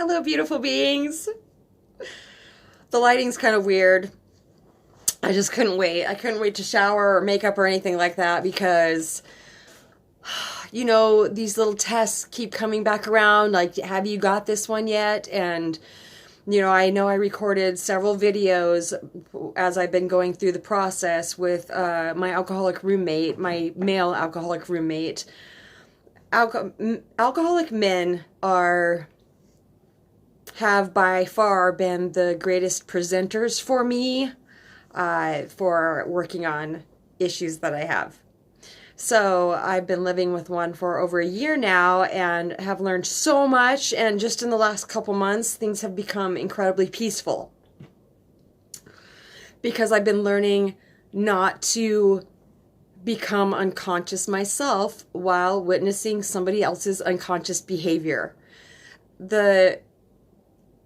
Hello, beautiful beings. The lighting's kind of weird. I just couldn't wait. I couldn't wait to shower or makeup or anything like that because, these little tests keep coming back around. Like, have you got this one yet? And, I know I recorded several videos as I've been going through the process with my alcoholic roommate, my male alcoholic roommate. Alcoholic men have by far been the greatest presenters for me for working on issues that I have. So I've been living with one for over a year now and have learned so much, and just in the last couple months things have become incredibly peaceful because I've been learning not to become unconscious myself while witnessing somebody else's unconscious behavior.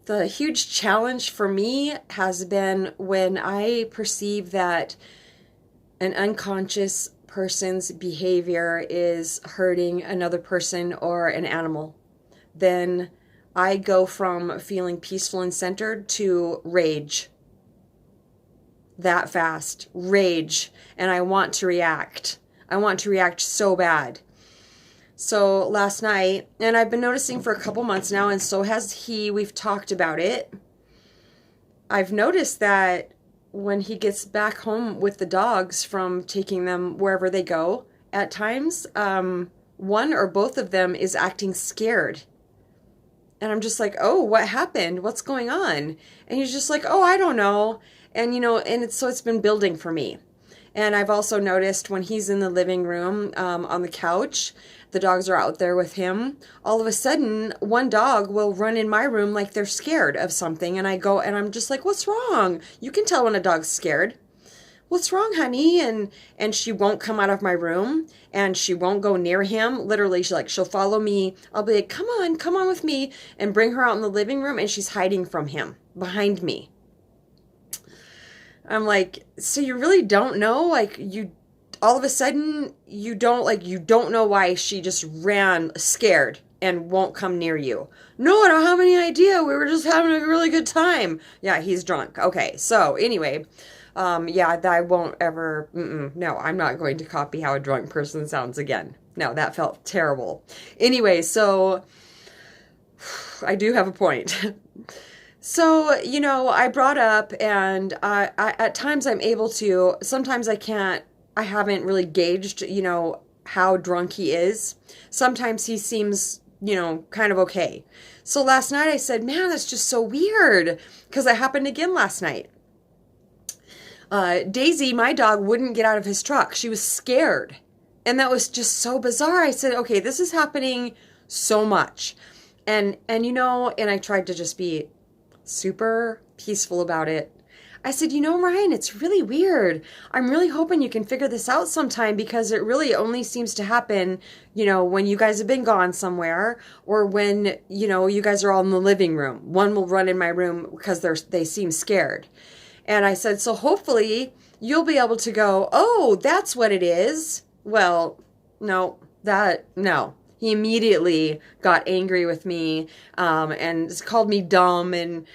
The huge challenge for me has been when I perceive that an unconscious person's behavior is hurting another person or an animal. Then I go from feeling peaceful and centered to rage. That fast. Rage. And I want to react. I want to react so bad. So last night, and I've been noticing for a couple months now, and so has he, we've talked about it. I've noticed that when he gets back home with the dogs from taking them wherever they go, at times, one or both of them is acting scared. And I'm just like, oh, what happened? What's going on? And he's just like, oh, I don't know. And, and it's been building for me. And I've also noticed when he's in the living room on the couch, the dogs are out there with him. All of a sudden, one dog will run in my room like they're scared of something. And I go and I'm just like, what's wrong? You can tell when a dog's scared. What's wrong, honey? And she won't come out of my room and she won't go near him. Literally, she'll follow me. I'll be like, come on with me, and bring her out in the living room, and she's hiding from him behind me. I'm like, so you really don't know? Like, all of a sudden, you don't know why she just ran scared and won't come near you. No, I don't have any idea. We were just having a really good time. Yeah, he's drunk. Okay, so anyway, I won't ever, no, I'm not going to copy how a drunk person sounds again. No, that felt terrible. Anyway, so I do have a point. So, I brought up, and I at times I'm able to, sometimes I can't, I haven't really gauged, how drunk he is. Sometimes he seems, kind of okay. So last night I said, man, that's just so weird, because it happened again last night. Daisy, my dog, wouldn't get out of his truck. She was scared. And that was just so bizarre. I said, okay, this is happening so much. And I tried to just be super peaceful about it. I said, Ryan, it's really weird. I'm really hoping you can figure this out sometime, because it really only seems to happen, when you guys have been gone somewhere, or when, you guys are all in the living room. One will run in my room because they seem scared. And I said, so hopefully you'll be able to go, oh, that's what it is. Well, no. He immediately got angry with me and called me dumb, and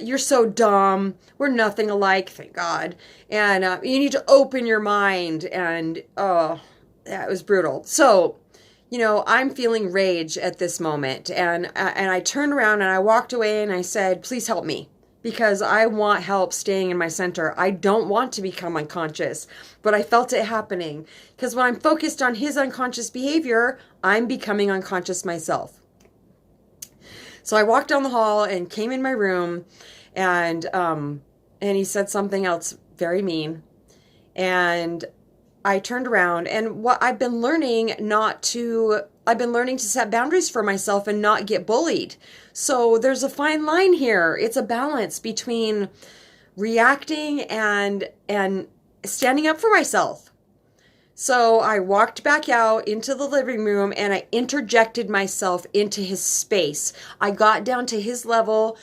you're so dumb. We're nothing alike, thank God. And you need to open your mind. And that was brutal. So, I'm feeling rage at this moment. And I turned around and I walked away and I said, please help me, because I want help staying in my center. I don't want to become unconscious, but I felt it happening, because when I'm focused on his unconscious behavior, I'm becoming unconscious myself. So I walked down the hall and came in my room, and he said something else very mean. And I turned around, and what I've been learning to set boundaries for myself and not get bullied. So there's a fine line here. It's a balance between reacting and standing up for myself. So I walked back out into the living room and I interjected myself into his space. I got down to his level,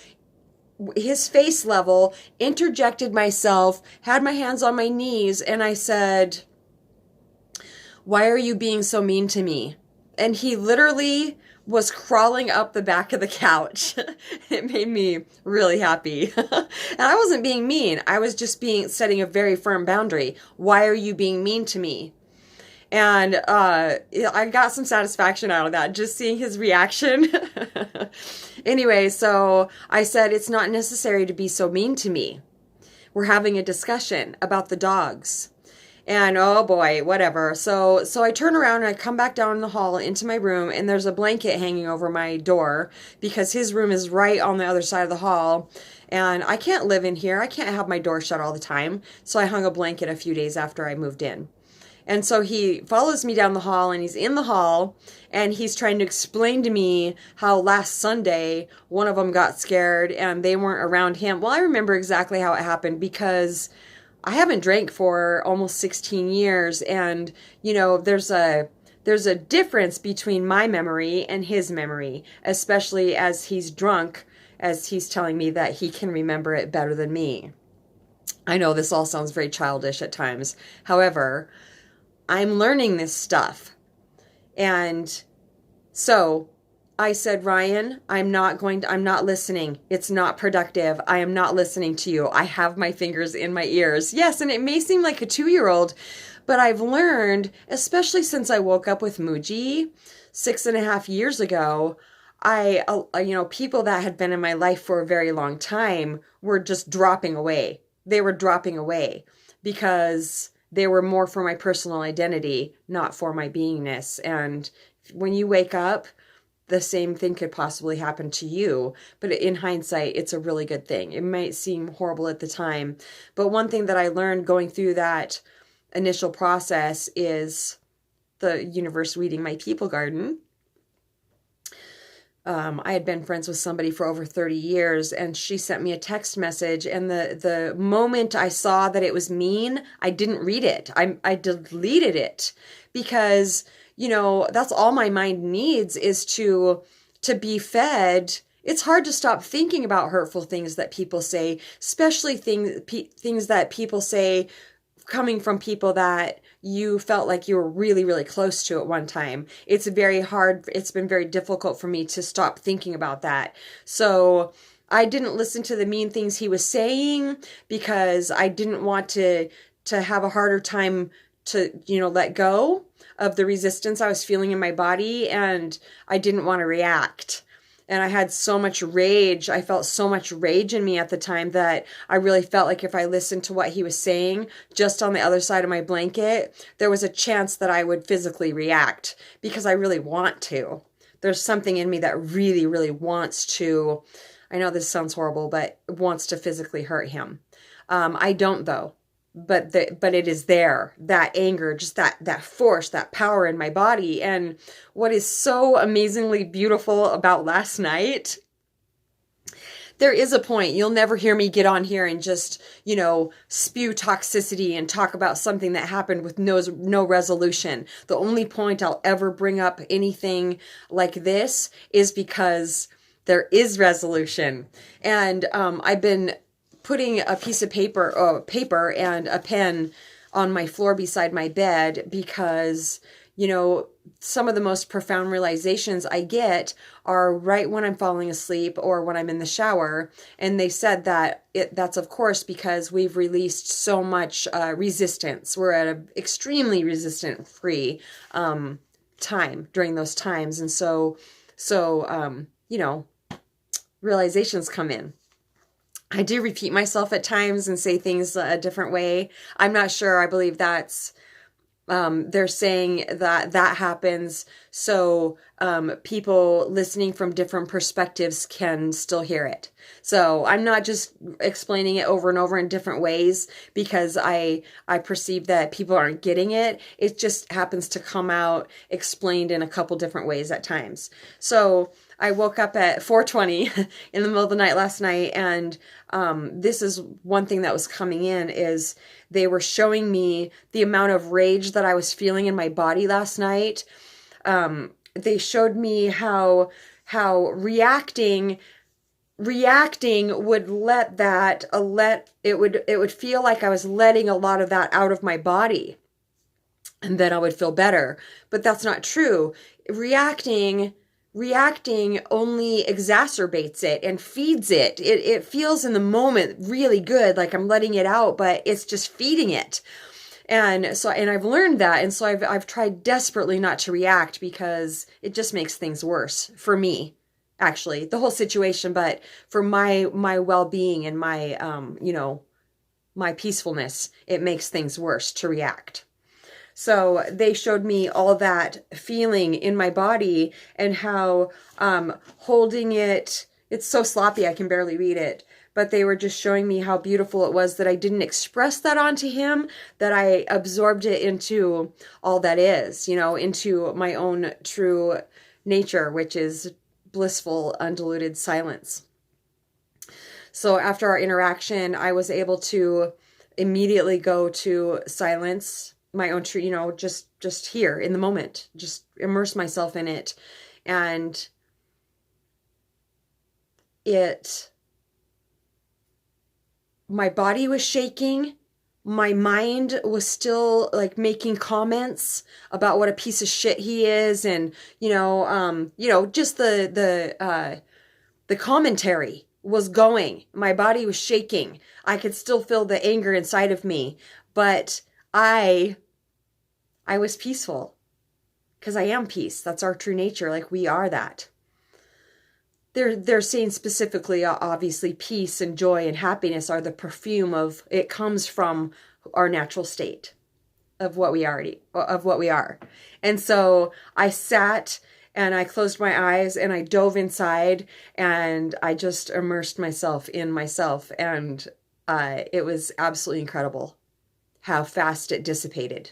his face level, interjected myself, had my hands on my knees, and I said, why are you being so mean to me? And he literally was crawling up the back of the couch. It made me really happy. And I wasn't being mean. I was just setting a very firm boundary. Why are you being mean to me? And I got some satisfaction out of that, just seeing his reaction. Anyway, so I said, it's not necessary to be so mean to me. We're having a discussion about the dogs. And oh boy, whatever. So I turn around and I come back down in the hall into my room, and there's a blanket hanging over my door because his room is right on the other side of the hall. And I can't live in here. I can't have my door shut all the time. So I hung a blanket a few days after I moved in. And so he follows me down the hall, and he's in the hall, and he's trying to explain to me how last Sunday one of them got scared and they weren't around him. Well, I remember exactly how it happened because I haven't drank for almost 16 years, and there's a difference between my memory and his memory, especially as he's drunk, as he's telling me that he can remember it better than me. I know this all sounds very childish at times. However, I'm learning this stuff. And so I said, Ryan, I'm not listening. It's not productive. I am not listening to you. I have my fingers in my ears. Yes, and it may seem like a 2-year-old, but I've learned, especially since I woke up with Muji 6.5 years ago, people that had been in my life for a very long time were just dropping away. They were dropping away because they were more for my personal identity, not for my beingness. And when you wake up, the same thing could possibly happen to you. But in hindsight, it's a really good thing. It might seem horrible at the time. But one thing that I learned going through that initial process is the universe weeding my people garden. I had been friends with somebody for over 30 years, and she sent me a text message, and the moment I saw that it was mean, I didn't read it. I deleted it because, that's all my mind needs is to be fed. It's hard to stop thinking about hurtful things that people say, especially things that people say coming from people that you felt like you were really, really close to at one time. It's very hard. It's been very difficult for me to stop thinking about that. So I didn't listen to the mean things he was saying because I didn't want to have a harder time to, let go of the resistance I was feeling in my body, and I didn't want to react. And I had so much rage. I felt so much rage in me at the time that I really felt like if I listened to what he was saying just on the other side of my blanket, there was a chance that I would physically react because I really want to. There's something in me that really, really wants to, I know this sounds horrible, but wants to physically hurt him. I don't though. But it is there, that anger, just that force, that power in my body. And what is so amazingly beautiful about last night, there is a point, you'll never hear me get on here and just, spew toxicity and talk about something that happened with no resolution. The only point I'll ever bring up anything like this is because there is resolution. And I've been putting a piece of paper and a pen on my floor beside my bed because, some of the most profound realizations I get are right when I'm falling asleep or when I'm in the shower. And they said that that's of course because we've released so much resistance. We're at an extremely resistant free time during those times. And so realizations come in. I do repeat myself at times and say things a different way. I'm not sure. I believe that's, they're saying that happens so people listening from different perspectives can still hear it. So I'm not just explaining it over and over in different ways because I perceive that people aren't getting it. It just happens to come out explained in a couple different ways at times. So I woke up at 4:20 in the middle of the night last night, and this is one thing that was coming in is they were showing me the amount of rage that I was feeling in my body last night. They showed me how reacting would it would feel like I was letting a lot of that out of my body, and then I would feel better. But that's not true. Reacting reacting only exacerbates it and feeds it. It feels in the moment really good, like I'm letting it out, but it's just feeding it. And so, and I've learned that. And so I've tried desperately not to react because it just makes things worse for me, actually, the whole situation, but for my well-being and my, my peacefulness, it makes things worse to react. So they showed me all that feeling in my body and how holding it, it's so sloppy I can barely read it, but they were just showing me how beautiful it was that I didn't express that onto him, that I absorbed it into all that is, into my own true nature, which is blissful, undiluted silence. So after our interaction, I was able to immediately go to silence, my own true, just here in the moment, just immerse myself in it. And my body was shaking. My mind was still like making comments about what a piece of shit he is. And, just the commentary was going. My body was shaking. I could still feel the anger inside of me, but I was peaceful because I am peace. That's our true nature. Like we are that. They're saying specifically, obviously, peace and joy and happiness are the perfume of, it comes from our natural state of what we are. And so I sat and I closed my eyes and I dove inside and I just immersed myself in myself. And it was absolutely incredible how fast it dissipated.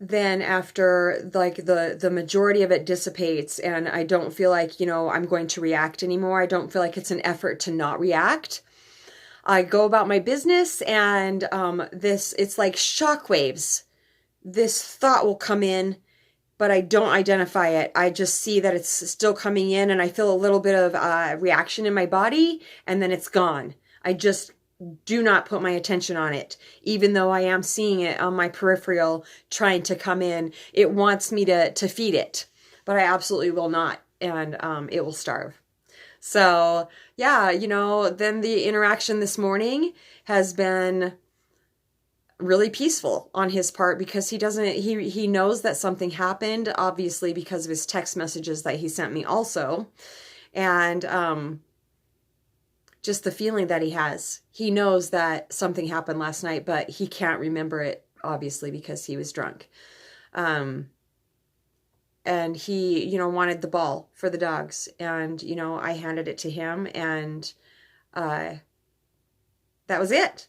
Then after like the majority of it dissipates and I don't feel like, I'm going to react anymore. I don't feel like it's an effort to not react. I go about my business and it's like shockwaves. This thought will come in, but I don't identify it. I just see that it's still coming in and I feel a little bit of reaction in my body and then it's gone. I just do not put my attention on it, even though I am seeing it on my peripheral trying to come in. It wants me to feed it, but I absolutely will not, and it will starve. So yeah, then the interaction this morning has been really peaceful on his part because he knows that something happened, obviously because of his text messages that he sent me also. And just the feeling that he has. He knows that something happened last night, but he can't remember it, obviously, because he was drunk. And he, wanted the ball for the dogs. And, I handed it to him and that was it.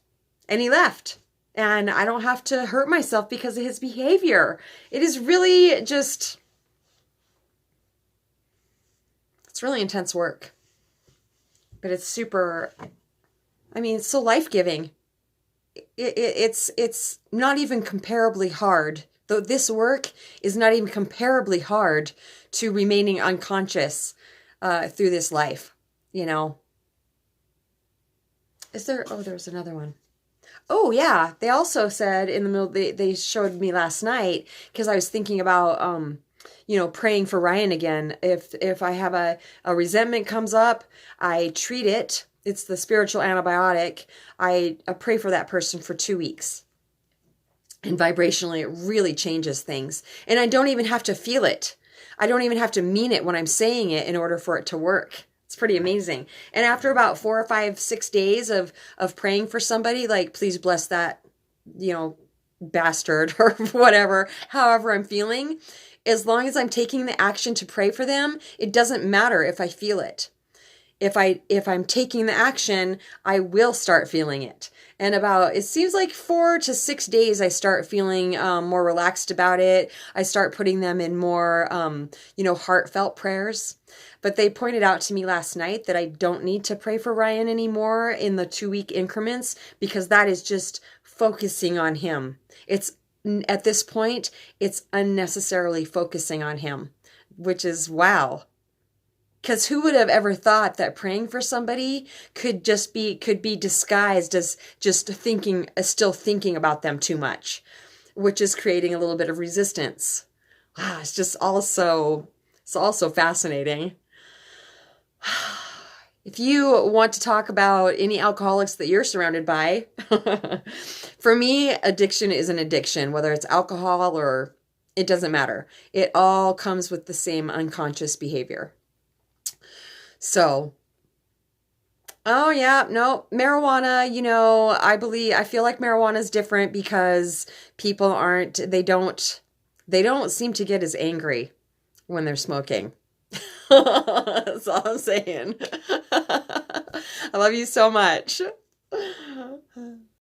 And he left. And I don't have to hurt myself because of his behavior. It is really it's really intense work. But it's it's so life-giving. It's not even comparably hard. Though this work is not even comparably hard to remaining unconscious through this life, Is there, there's another one. Oh, yeah. They also said in the middle, they showed me last night, because I was thinking about, praying for Ryan again. If I have a resentment comes up, I treat it. It's the spiritual antibiotic. I pray for that person for 2 weeks. And vibrationally, it really changes things. And I don't even have to feel it. I don't even have to mean it when I'm saying it in order for it to work. It's pretty amazing. And after about 4 or 5, 6 days of praying for somebody, like, please bless that, bastard or whatever, however I'm feeling, as long as I'm taking the action to pray for them, it doesn't matter if I feel it. If I'm taking the action, I will start feeling it. And it seems like 4 to 6 days, I start feeling more relaxed about it. I start putting them in more, heartfelt prayers. But they pointed out to me last night that I don't need to pray for Ryan anymore in the 2-week increments, because that is just focusing on him. At this point, it's unnecessarily focusing on him, which is wow. Because who would have ever thought that praying for somebody could be disguised as just still thinking about them too much. which is creating a little bit of resistance. Wow, it's also fascinating. If you want to talk about any alcoholics that you're surrounded by, for me, addiction is an addiction, whether it's alcohol or it doesn't matter. It all comes with the same unconscious behavior. So, oh yeah, no, marijuana, I feel like marijuana is different because they don't seem to get as angry when they're smoking. That's all I'm saying. I love you so much.